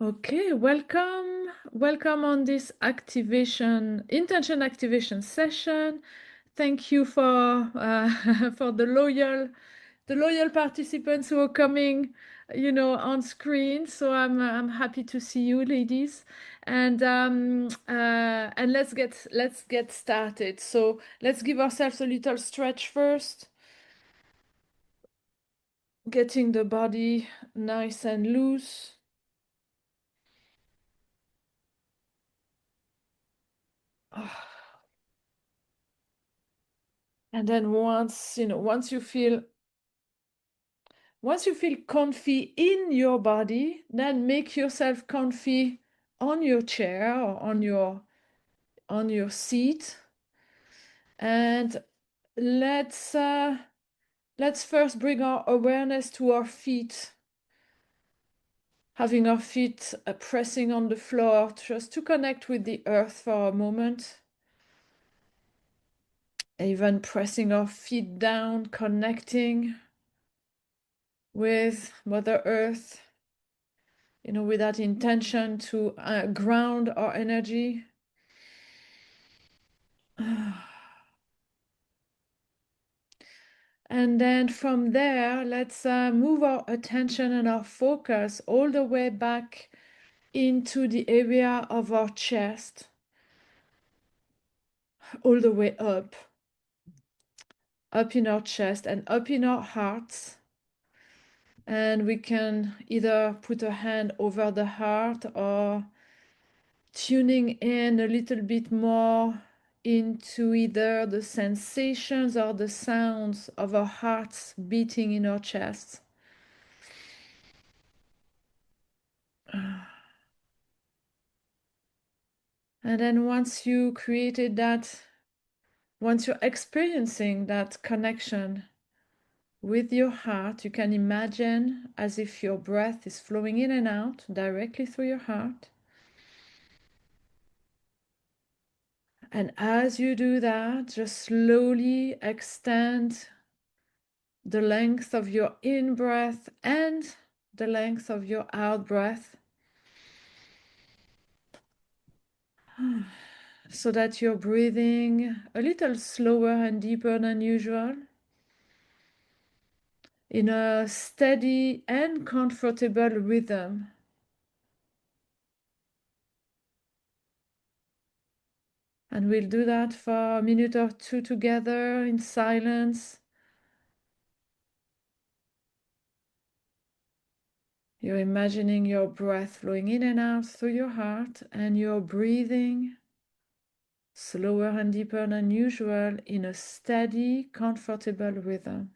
Okay, welcome on this intention activation session. Thank you for for the loyal participants who are coming, on screen. So I'm happy to see you, ladies, and let's get started. So let's give ourselves a little stretch first, getting the body nice and loose. And then once you feel comfy in your body, then make yourself comfy on your chair or on your seat. And let's uh, let's first bring our awareness to our feet, having our feet pressing on the floor, just to connect with the earth for a moment. Even pressing our feet down, connecting with Mother Earth, with that intention to ground our energy. And then from there, let's move our attention and our focus all the way back into the area of our chest, all the way up in our chest and up in our hearts. And we can either put a hand over the heart or tuning in a little bit more into either the sensations or the sounds of our hearts beating in our chest. And then once you're experiencing that connection with your heart, you can imagine as if your breath is flowing in and out directly through your heart. And as you do that, just slowly extend the length of your in breath and the length of your out breath, so that you're breathing a little slower and deeper than usual, in a steady and comfortable rhythm. And we'll do that for a minute or two together in silence. You're imagining your breath flowing in and out through your heart, and you're breathing slower and deeper than usual in a steady, comfortable rhythm.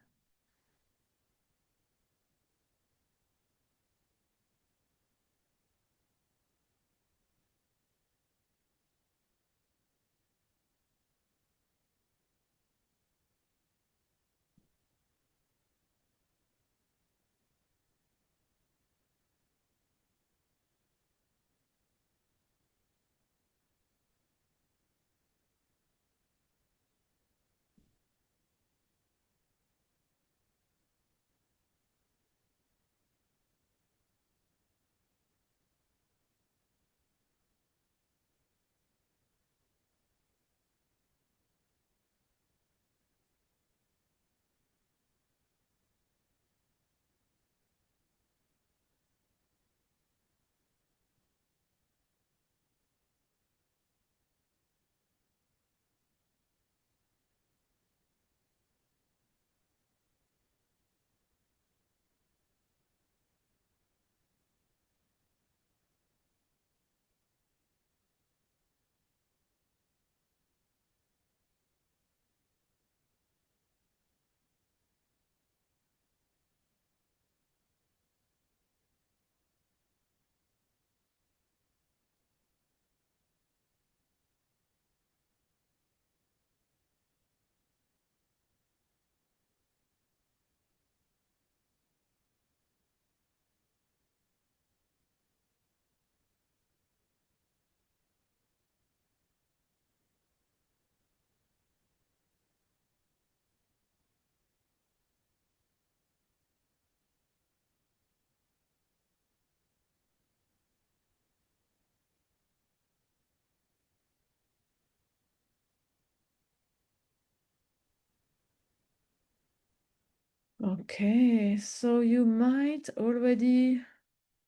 Okay, so you might already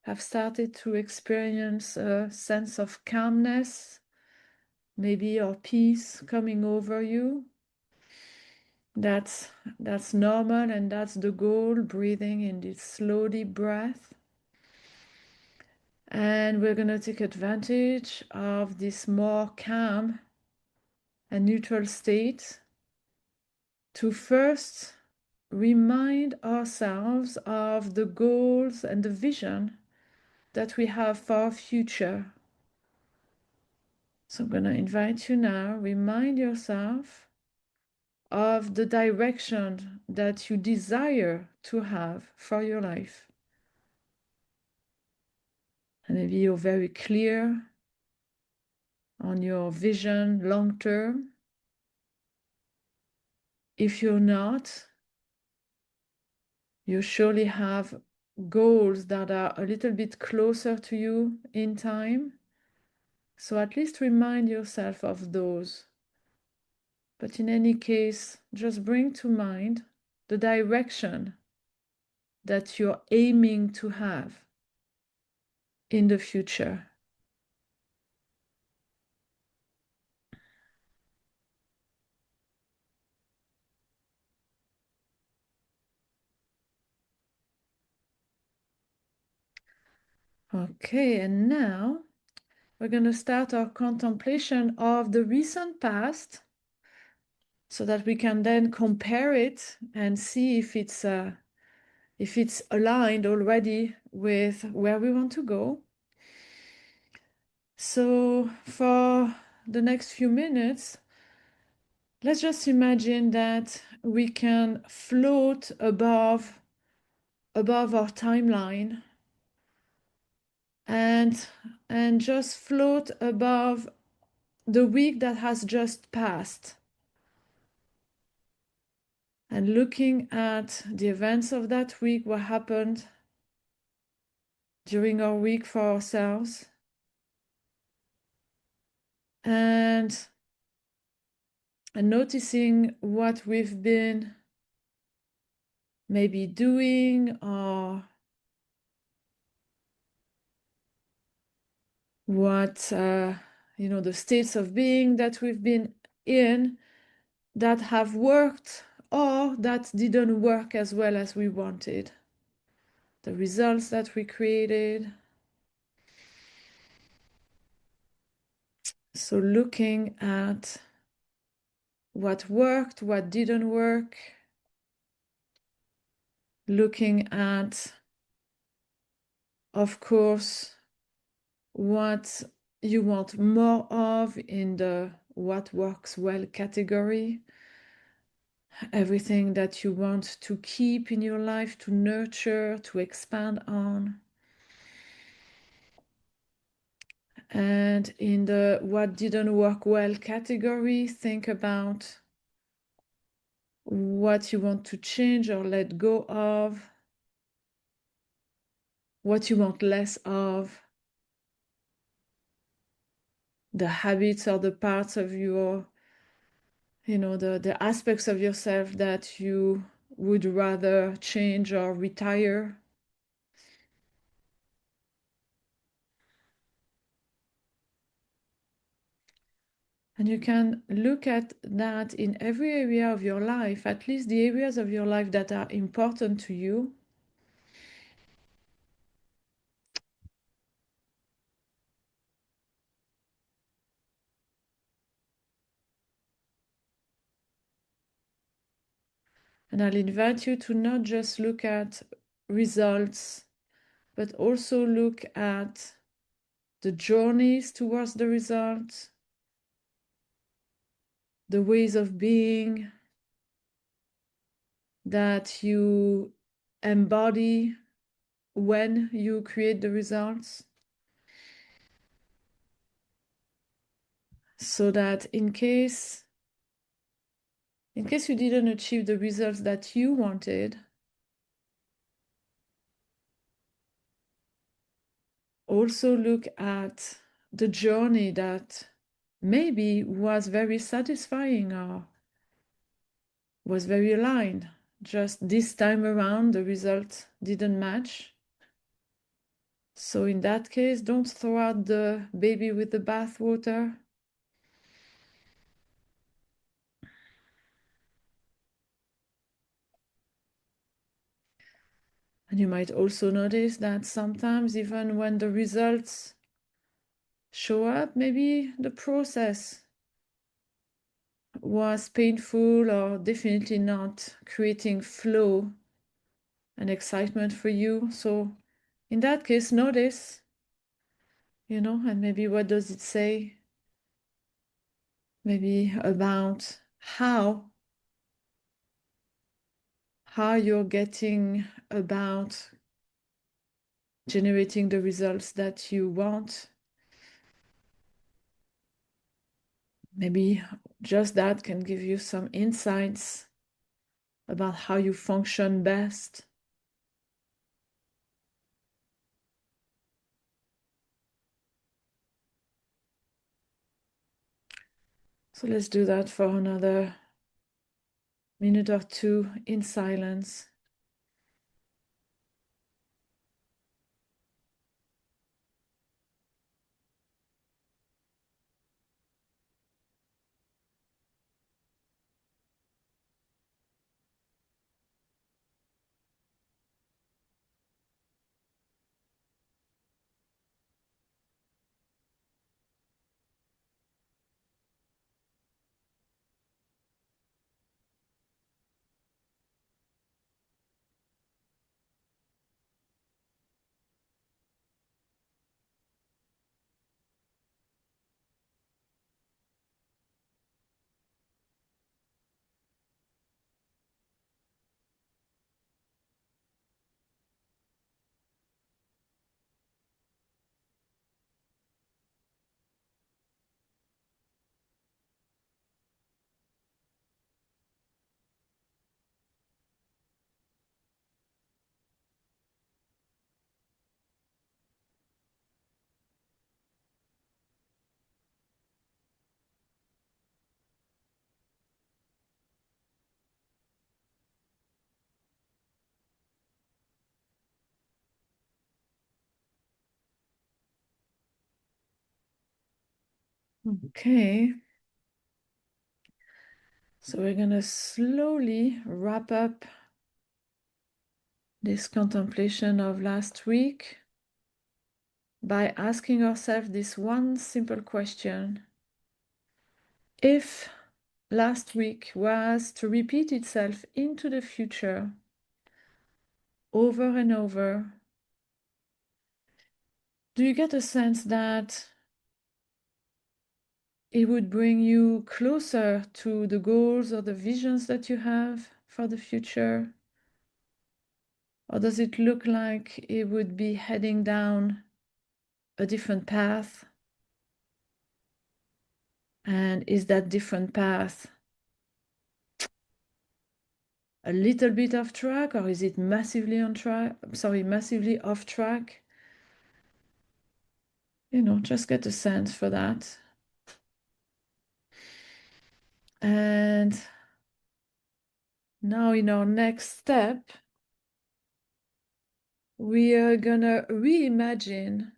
have started to experience a sense of calmness, maybe, or peace coming over you. That's normal, and that's the goal, breathing in this slow, deep breath. And we're going to take advantage of this more calm and neutral state to first remind ourselves of the goals and the vision that we have for our future. So I'm going to invite you now, remind yourself of the direction that you desire to have for your life. And maybe you're very clear on your vision long term. If you're not, you surely have goals that are a little bit closer to you in time. So at least remind yourself of those. But in any case, just bring to mind the direction that you're aiming to have in the future. Okay, and now we're going to start our contemplation of the recent past so that we can then compare it and see if it's aligned already with where we want to go. So for the next few minutes, let's just imagine that we can float above our timeline and just float above the week that has just passed, and looking at the events of that week, what happened during our week for ourselves, and noticing what we've been maybe doing, or what the states of being that we've been in that have worked or that didn't work as well as we wanted, the results that we created. So looking at what worked, what didn't work, looking at, of course, what you want more of in the what works well category, everything that you want to keep in your life, to nurture, to expand on. And in the what didn't work well category, think about what you want to change or let go of, what you want less of, the habits or the parts of your, the aspects of yourself that you would rather change or retire. And you can look at that in every area of your life, at least the areas of your life that are important to you. And I'll invite you to not just look at results, but also look at the journeys towards the results, the ways of being that you embody when you create the results, so that in case you didn't achieve the results that you wanted, also look at the journey that maybe was very satisfying or was very aligned, just this time around the result didn't match. So in that case, don't throw out the baby with the bathwater. And you might also notice that sometimes even when the results show up, maybe the process was painful or definitely not creating flow and excitement for you. So in that case, notice, and maybe what does it say? Maybe about how you're getting about generating the results that you want. Maybe just that can give you some insights about how you function best. So let's do that for another minute or two in silence. Okay. So we're going to slowly wrap up this contemplation of last week by asking ourselves this one simple question. If last week was to repeat itself into the future over and over, do you get a sense that it would bring you closer to the goals or the visions that you have for the future? Or does it look like it would be heading down a different path? And is that different path a little bit off track, or is it massively on track? Massively off track? Just get a sense for that. And now in our next step, we are gonna reimagine.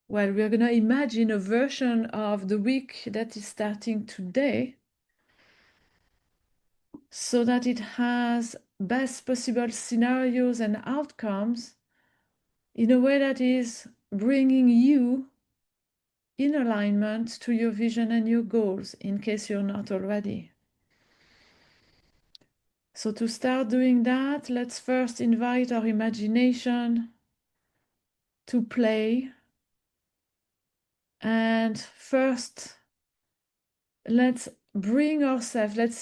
Well, we're gonna imagine a version of the week that is starting today so that it has best possible scenarios and outcomes in a way that is bringing you in alignment to your vision and your goals, in case you're not already. So to start doing that, let's first invite our imagination to play. And first, let's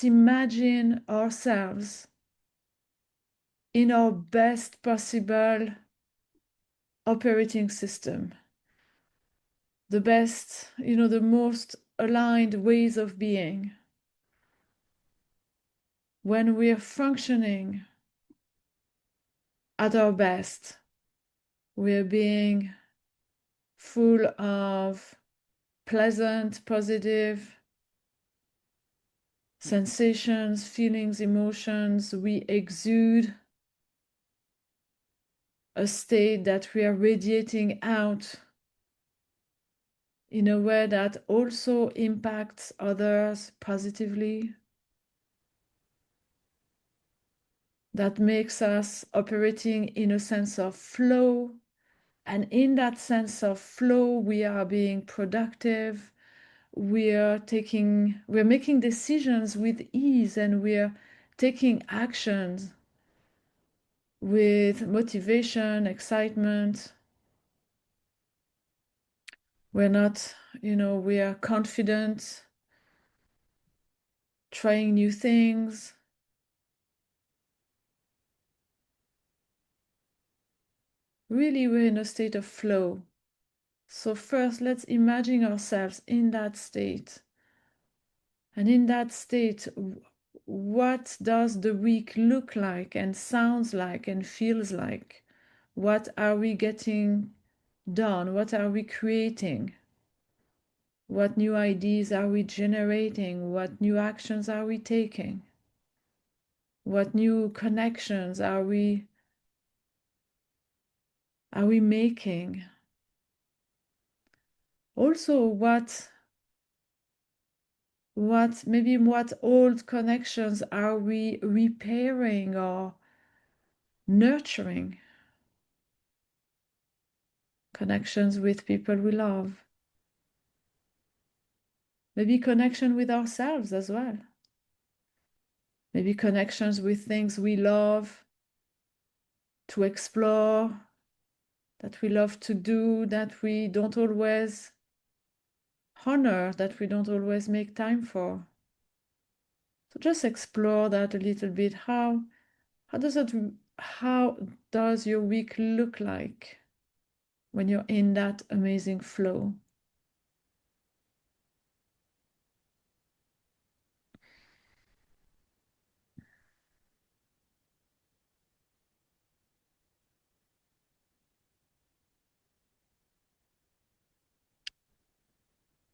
imagine ourselves in our best possible operating system. The best, the most aligned ways of being. When we're functioning at our best, we're being full of pleasant, positive sensations, feelings, emotions. We exude a state that we are radiating out in a way that also impacts others positively, that makes us operating in a sense of flow. And in that sense of flow, we are being productive. We're making decisions with ease, and we're taking actions with motivation, excitement. We're not, we are confident, trying new things. Really, we're in a state of flow. So first, let's imagine ourselves in that state. And in that state, what does the week look like and sounds like and feels like? What are we getting done? What are we creating? What new ideas are we generating? What new actions are we taking? What new connections are we making? Also, what old connections are we repairing or nurturing? Connections with people we love. Maybe connection with ourselves as well. Maybe connections with things we love to explore, that we love to do, that we don't always honor, that we don't always make time for. So just explore that a little bit. How does your week look like when you're in that amazing flow?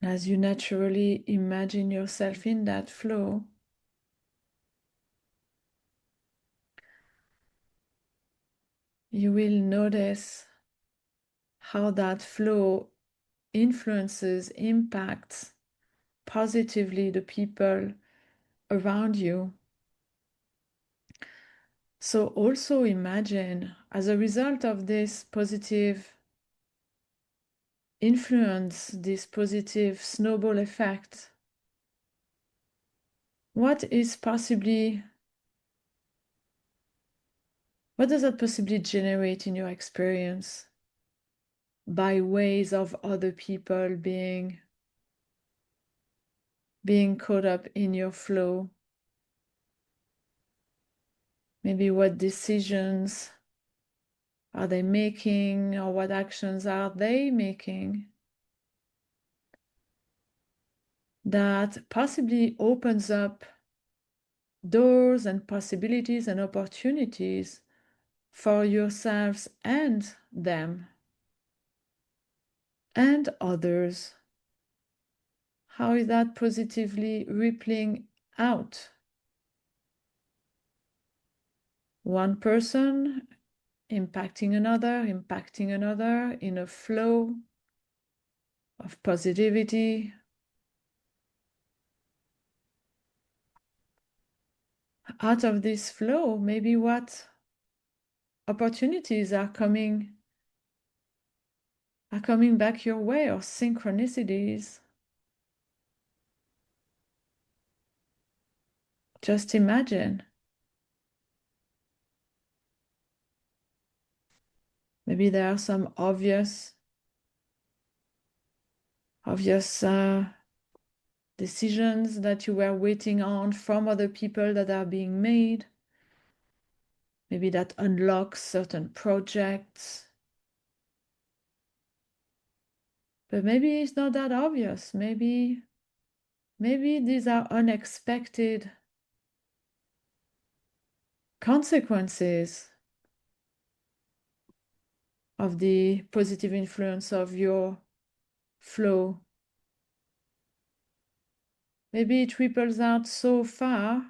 As you naturally imagine yourself in that flow, you will notice how that flow influences, impacts positively the people around you. So also imagine, as a result of this positive influence, this positive snowball effect, what does that possibly generate in your experience by ways of other people being caught up in your flow? Maybe what decisions are they making, or what actions are they making that possibly opens up doors and possibilities and opportunities for yourselves and them and others? How is that positively rippling out? One person impacting another in a flow of positivity. Out of this flow, maybe what opportunities are coming back your way, or synchronicities. Just imagine. Maybe there are some obvious decisions that you were waiting on from other people that are being made. Maybe that unlocks certain projects. But maybe it's not that obvious. Maybe these are unexpected consequences of the positive influence of your flow. maybe it ripples out so far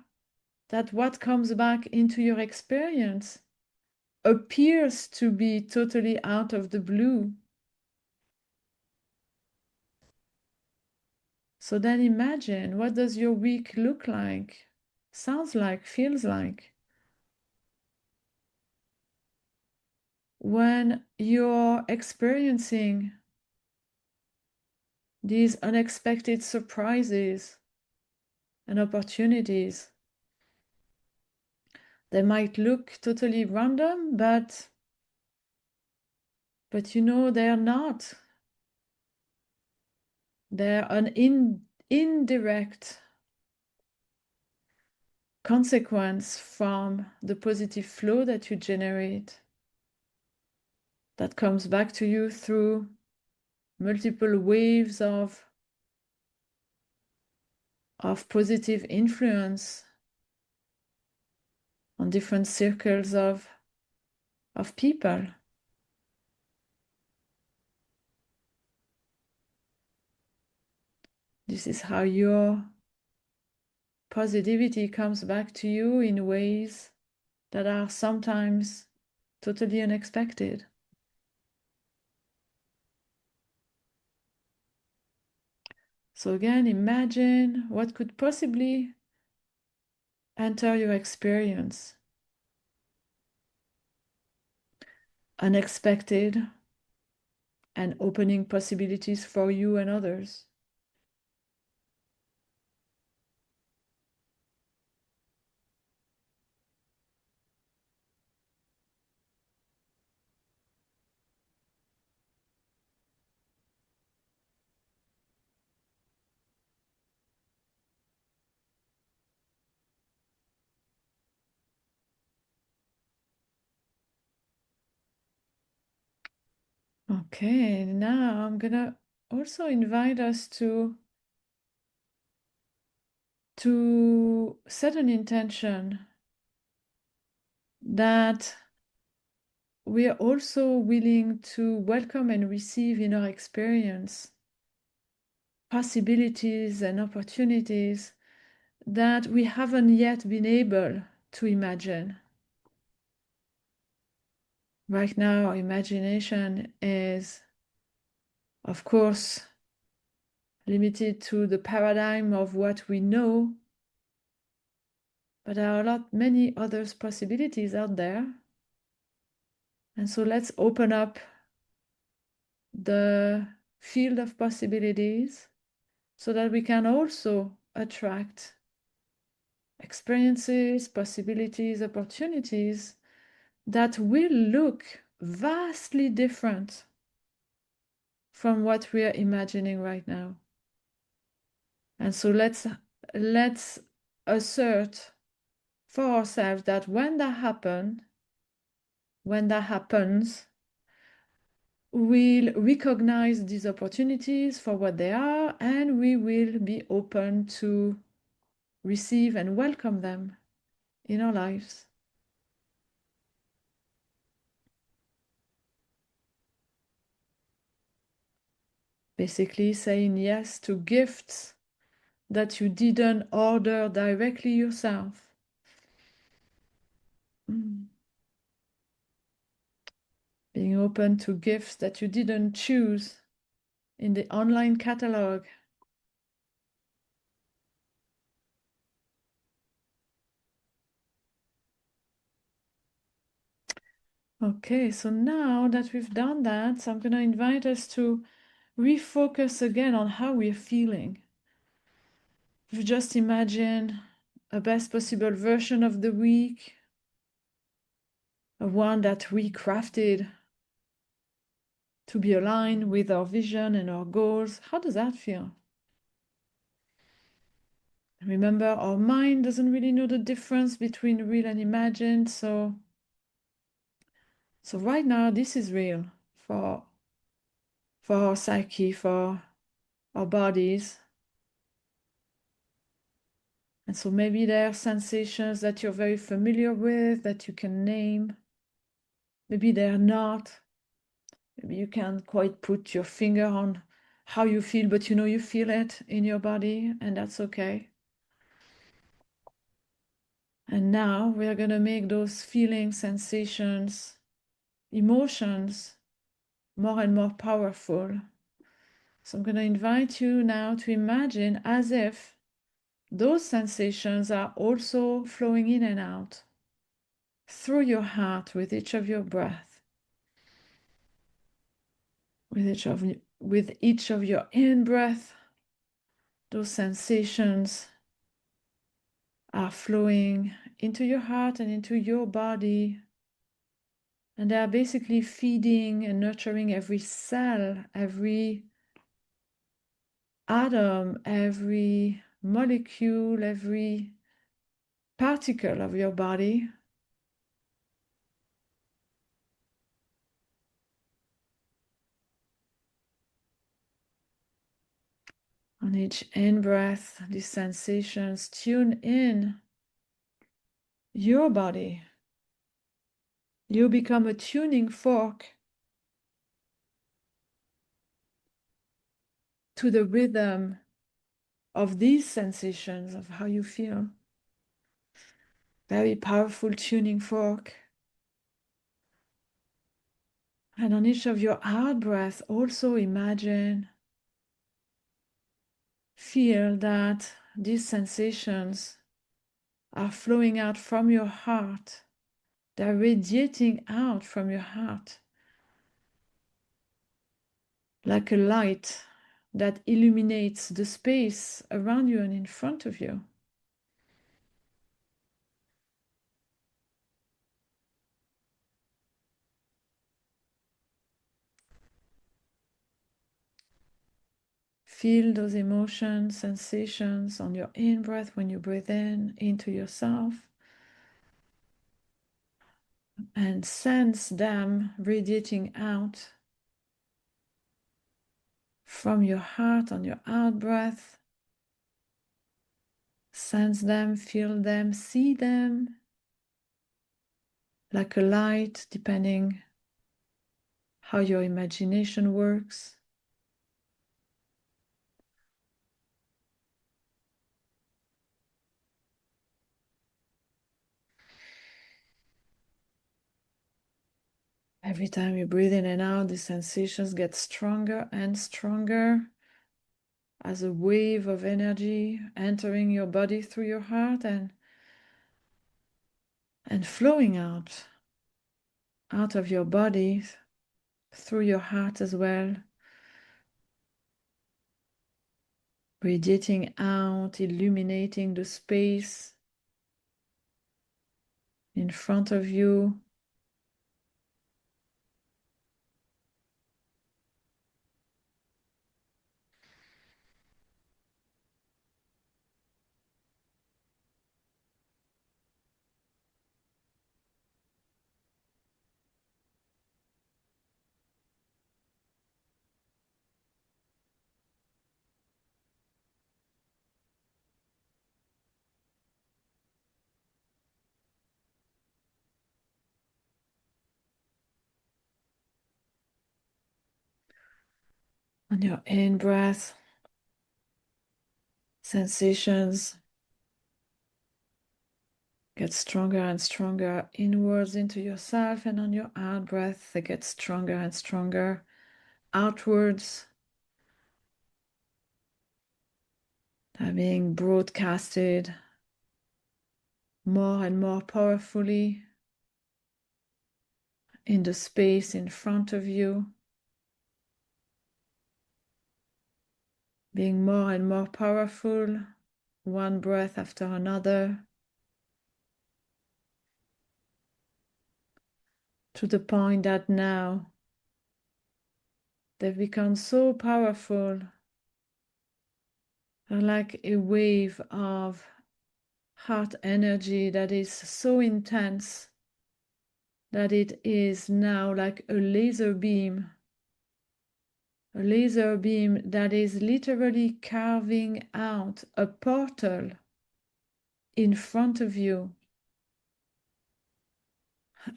that what comes back into your experience appears to be totally out of the blue. So then imagine, what does your week look like, sounds like, feels like, when you're experiencing these unexpected surprises and opportunities. They might look totally random, but you know they're not. They're an indirect consequence from the positive flow that you generate, that comes back to you through multiple waves of positive influence on different circles of people. This is how your positivity comes back to you in ways that are sometimes totally unexpected. So again, imagine what could possibly enter your experience. Unexpected and opening possibilities for you and others. Okay, now I'm gonna also invite us to set an intention that we are also willing to welcome and receive in our experience possibilities and opportunities that we haven't yet been able to imagine. Right now, our imagination is, of course, limited to the paradigm of what we know, but there are many other possibilities out there. And so let's open up the field of possibilities so that we can also attract experiences, possibilities, opportunities that will look vastly different from what we are imagining right now. And so let's assert for ourselves that when that happens, we'll recognize these opportunities for what they are, and we will be open to receive and welcome them in our lives. Basically saying yes to gifts that you didn't order directly yourself. Being open to gifts that you didn't choose in the online catalog. Okay, so now that we've done that, I'm going to invite us to refocus again on how we're feeling. We've just imagined a best possible version of the week, a one that we crafted to be aligned with our vision and our goals. How does that feel? Remember, our mind doesn't really know the difference between real and imagined, so right now this is real for our psyche, for our bodies. And so maybe there are sensations that you're very familiar with that you can name. Maybe they're not. Maybe you can't quite put your finger on how you feel, but you know you feel it in your body, and that's okay. And now we are going to make those feelings, sensations, emotions more and more powerful. So I'm going to invite you now to imagine as if those sensations are also flowing in and out through your heart with each of your breath, with each of your in-breath. Those sensations are flowing into your heart and into your body, and they are basically feeding and nurturing every cell, every atom, every molecule, every particle of your body. On each in-breath, these sensations tune in your body. You become a tuning fork to the rhythm of these sensations, of how you feel. Very powerful tuning fork. And on each of your out breaths, also imagine, feel that these sensations are flowing out from your heart. They're radiating out from your heart like a light that illuminates the space around you and in front of you. Feel those emotions, sensations on your in-breath when you breathe in into yourself, and sense them radiating out from your heart on your out-breath. Sense them, feel them, see them like a light, depending how your imagination works. Every time you breathe in and out, the sensations get stronger and stronger as a wave of energy entering your body through your heart and flowing out of your body through your heart as well. Radiating out, illuminating the space in front of you. On your in-breath, sensations get stronger and stronger inwards into yourself, and on your out-breath, they get stronger and stronger outwards. They're being broadcasted more and more powerfully in the space in front of you, being more and more powerful, one breath after another, to the point that now they've become so powerful, they're like a wave of heart energy that is so intense that it is now like a laser beam that is literally carving out a portal in front of you.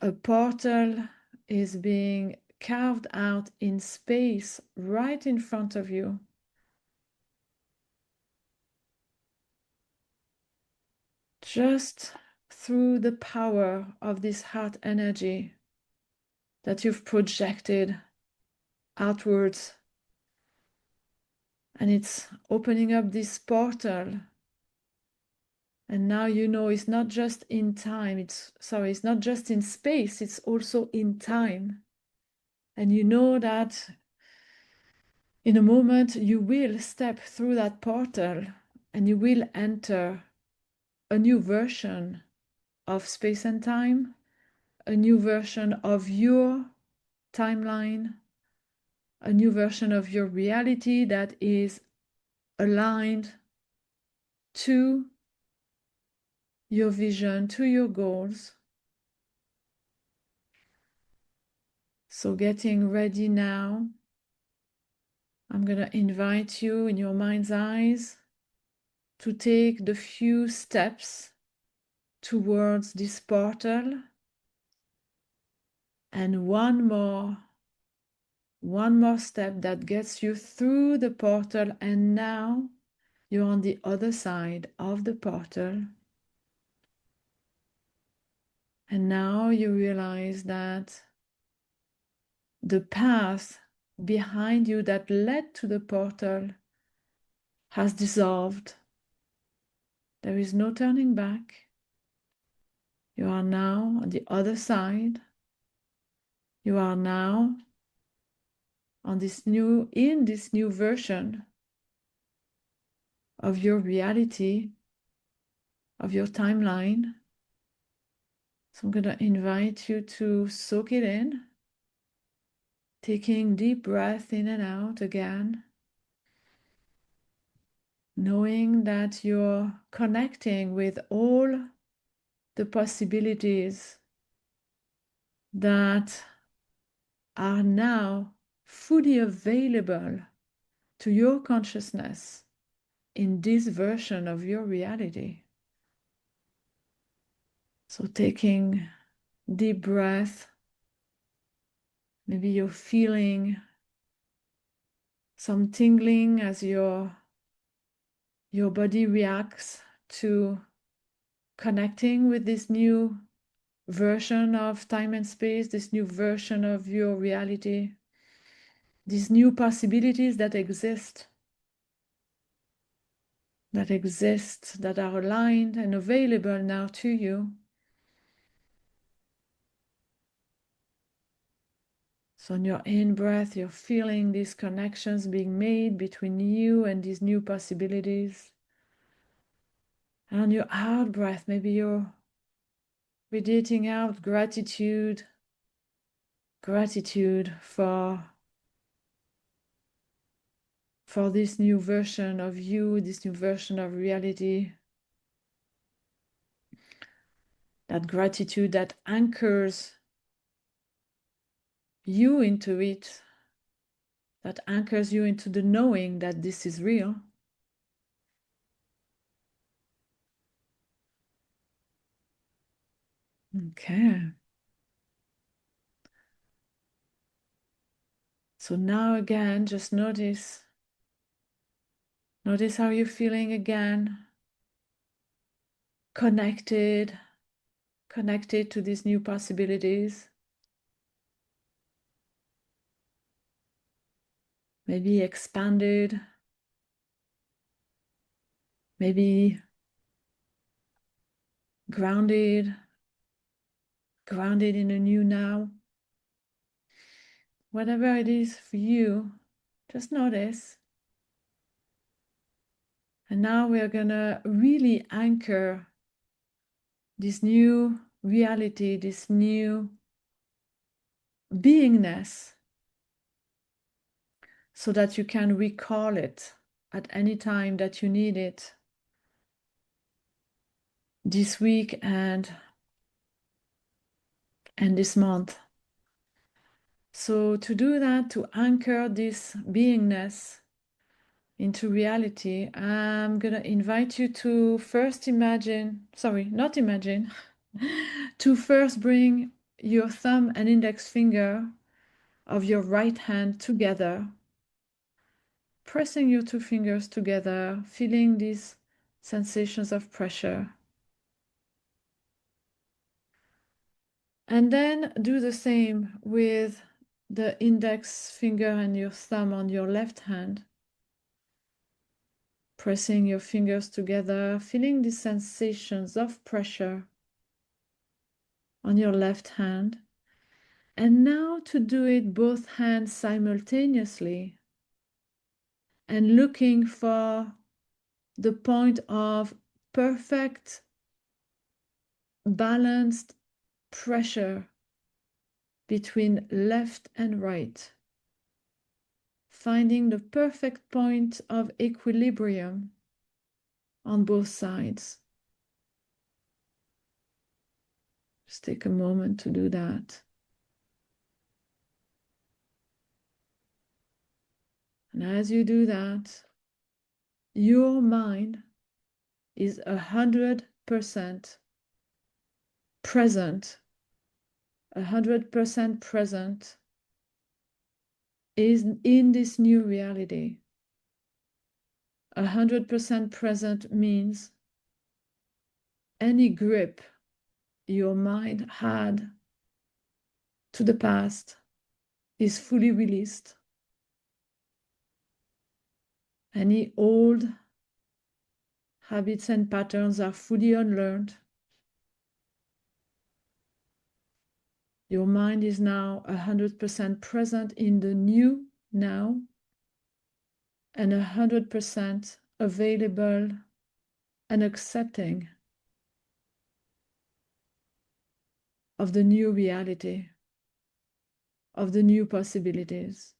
A portal is being carved out in space right in front of you. Just through the power of this heart energy that you've projected outwards. And it's opening up this portal. And now you know it's not just in time, it's not just in space, it's also in time. And you know that in a moment you will step through that portal and you will enter a new version of space and time, a new version of your timeline, a new version of your reality that is aligned to your vision, to your goals. So getting ready now, I'm going to invite you in your mind's eyes to take the few steps towards this portal, and one more step that gets you through the portal, and now you're on the other side of the portal. And now you realize that the path behind you that led to the portal has dissolved. There is no turning back. You are now on the other side. You are now in this new version of your reality, of your timeline. So I'm going to invite you to soak it in, taking deep breath in and out again, knowing that you're connecting with all the possibilities that are now fully available to your consciousness in this version of your reality. So taking deep breath, maybe you're feeling some tingling as your body reacts to connecting with this new version of time and space, this new version of your reality, these new possibilities that exist, that are aligned and available now to you. So on your in-breath, you're feeling these connections being made between you and these new possibilities. And on your out-breath, maybe you're radiating out gratitude for this new version of you, this new version of reality. That gratitude that anchors you into it, that anchors you into the knowing that this is real. Okay. So now again, just notice how you're feeling again, connected to these new possibilities. Maybe expanded, maybe grounded in a new now. Whatever it is for you, just notice. And now we're gonna really anchor this new reality, this new beingness, so that you can recall it at any time that you need it this week and this month. So to do that, to anchor this beingness into reality, I'm gonna invite you to first to first bring your thumb and index finger of your right hand together, pressing your two fingers together, feeling these sensations of pressure. And then do the same with the index finger and your thumb on your left hand. Pressing your fingers together, feeling the sensations of pressure on your left hand. And now to do it both hands simultaneously and looking for the point of perfect, balanced pressure between left and right. Finding the perfect point of equilibrium on both sides. Just take a moment to do that. And as you do that, your mind is 100% present, 100% present is in this new reality. 100% present means any grip your mind had to the past is fully released. Any old habits and patterns are fully unlearned. Your mind is now 100% present in the new now and 100% available and accepting of the new reality, of the new possibilities,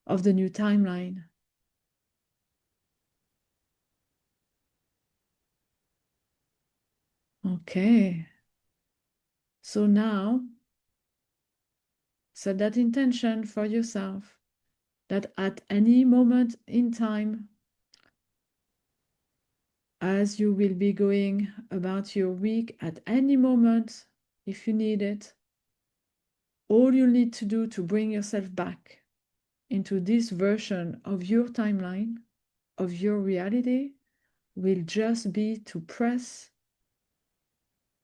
of the new timeline. Okay. So now, set that intention for yourself that at any moment in time, as you will be going about your week, at any moment, if you need it, all you need to do to bring yourself back into this version of your timeline, of your reality, will just be to press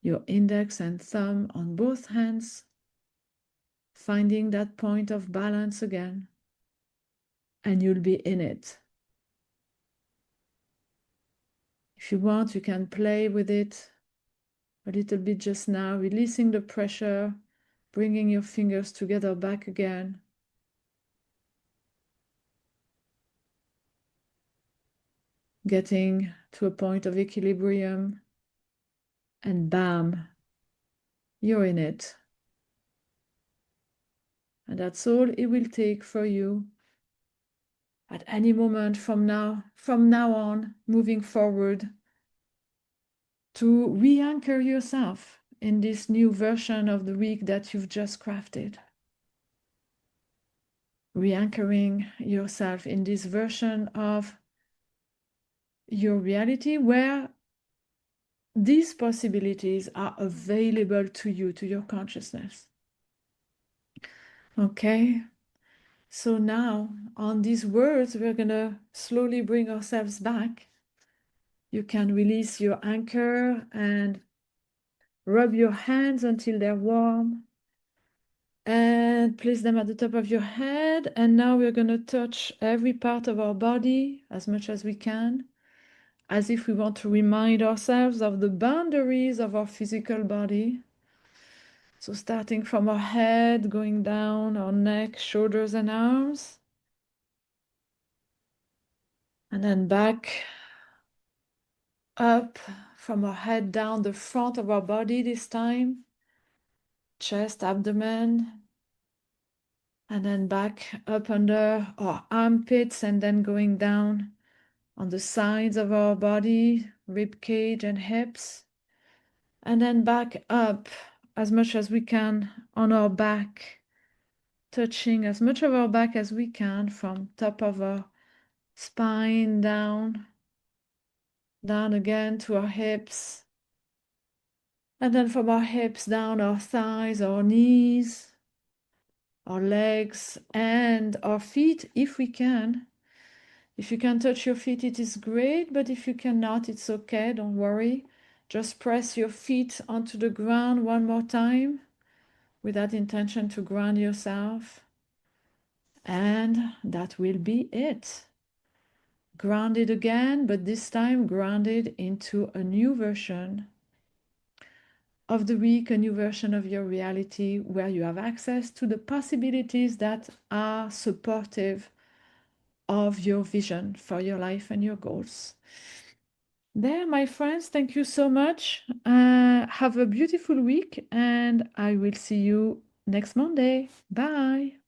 your index and thumb on both hands, finding that point of balance again, and you'll be in it. If you want, you can play with it a little bit just now, releasing the pressure, bringing your fingers together back again. Getting to a point of equilibrium, and bam, you're in it. And that's all it will take for you at any moment from now on, moving forward, to re-anchor yourself in this new version of the week that you've just crafted. Re-anchoring yourself in this version of your reality where these possibilities are available to you, to your consciousness. Okay, so now on these words, we're gonna slowly bring ourselves back. You can release your anchor and rub your hands until they're warm and place them at the top of your head. And now we're gonna touch every part of our body as much as we can, as if we want to remind ourselves of the boundaries of our physical body. So starting from our head, going down our neck, shoulders, and arms. And then back up from our head down the front of our body this time. Chest, abdomen. And then back up under our armpits and then going down on the sides of our body, rib cage and hips. And then back up as much as we can on our back, touching as much of our back as we can from top of our spine down again to our hips, And then from our hips down our thighs, our knees, our legs, and our feet, if we can. If you can touch your feet, it is great, but if you cannot, it's okay, don't worry. Just press your feet onto the ground one more time with that intention to ground yourself. And that will be it. Grounded again, but this time grounded into a new version of the week, a new version of your reality where you have access to the possibilities that are supportive of your vision for your life and your goals. There, my friends, thank you so much. Have a beautiful week, and I will see you next Monday. Bye.